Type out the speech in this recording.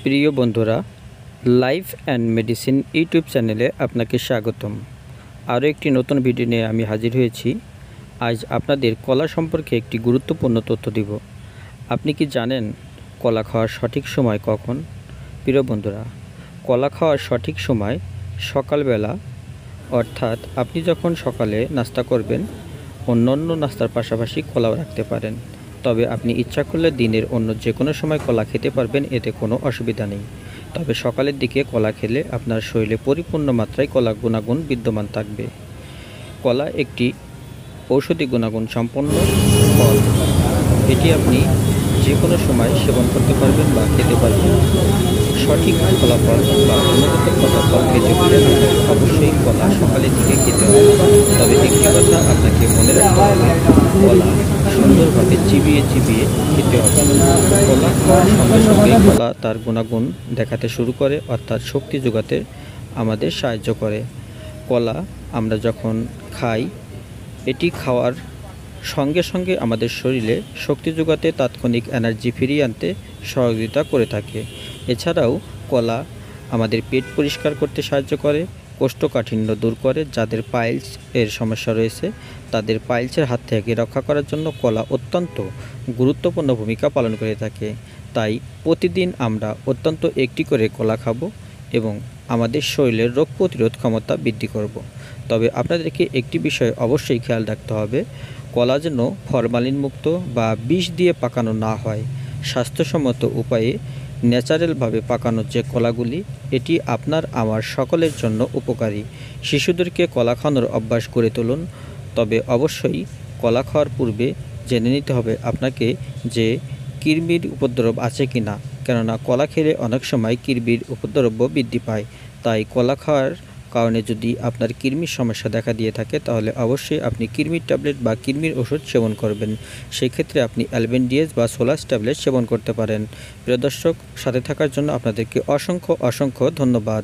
প্রিয় বন্ধুরা, life and medicine YouTube চ্যানেলে আপনাকে স্বাগতম। আরও একটি নতুন ভিডিও নিয়ে আমি হাজির হয়েছি। আজ আপনাদের কলা সম্পর্কে একটি গুরুত্বপূর্ণ তথ্য দিব। আপনি কি জানেন কলা খাওয়ার সঠিক সময় কখন? প্রিয় বন্ধুরা, কলা খাওয়ার সঠিক সময় সকালবেলা, অর্থাৎ আপনি যখন সকালে নাস্তা করবেন, অন্যান্য নাস্তার পাশাপাশি কলাও রাখতে পারেন। তবে আপনি ইচ্ছা করলে দিনের অন্য যে কোনো সময় কলা খেতে পারবেন, এতে কোনো অসুবিধা নেই। তবে সকালের দিকে কলা খেলে আপনার শরীরে পরিপূর্ণ মাত্রায় কলা গুণাগুণ বিদ্যমান থাকবে। কলা একটি ঔষধি গুণাগুণ সম্পন্ন ফল। এটি আপনি যে কোনো সময় সেবন করতে পারবেন বা খেতে পারবেন। সঠিক ফলাফল বা গুণগত ফলাফল পেতে হলে অবশ্যই কলা সকালের দিকে খেতে হবে। তবে একটি কথা আপনাকে মনে রাখতে হবে, কলা সুন্দরভাবে চিবিয়ে চিবিয়ে খেতে হবে। কলা খাওয়ার সঙ্গে সঙ্গে কলা তার গুণাগুণ দেখাতে শুরু করে, অর্থাৎ শক্তি যোগাতে আমাদের সাহায্য করে। কলা আমরা যখন খাই, এটি খাওয়ার সঙ্গে সঙ্গে আমাদের শরীরে শক্তি যোগাতে, তাৎক্ষণিক এনার্জি ফিরিয়ে আনতে সহযোগিতা করে থাকে। এছাড়াও কলা আমাদের পেট পরিষ্কার করতে সাহায্য করে, কোষ্ঠকাঠিন্য দূর করে। যাদের পাইলস এর সমস্যা রয়েছে, তাদের পাইলসের হাত থেকে রক্ষা করার জন্য কলা অত্যন্ত গুরুত্বপূর্ণ ভূমিকা পালন করে থাকে। তাই প্রতিদিন আমরা অত্যন্ত একটি করে কলা খাবো এবং আমাদের শরীরের রোগ প্রতিরোধ ক্ষমতা বৃদ্ধি করব। তবে আপনাদেরকে একটি বিষয় অবশ্যই খেয়াল রাখতে হবে, কলা যেন ফরমালিন মুক্ত বা বিষ দিয়ে পাকানো না হয়। স্বাস্থ্যসম্মত উপায়ে ন্যাচারালভাবে পাকানো যে কলাগুলি, এটি আপনার আমার সকলের জন্য উপকারী। শিশুদেরকে কলা খাওয়ানোর অভ্যাস গড়ে তুলুন। তবে অবশ্যই কলা খাওয়ার পূর্বে জেনে নিতে হবে আপনাকে যে কৃমির উপদ্রব আছে কি না, কেননা কলা খেলে অনেক সময় কৃমির উপদ্রব বৃদ্ধি পায়। তাই কলা খাওয়ার কারণে যদি আপনার কৃমির সমস্যা দেখা দিয়ে থাকে, তাহলে অবশ্যই আপনি কৃমির ট্যাবলেট বা কৃমির ওষুধ সেবন করবেন। সেই ক্ষেত্রে আপনি অ্যালবেন্ডিয়াস বা সোলাস ট্যাবলেট সেবন করতে পারেন। প্রিয় দর্শক, সাথে থাকার জন্য আপনাদেরকে অসংখ্য ধন্যবাদ।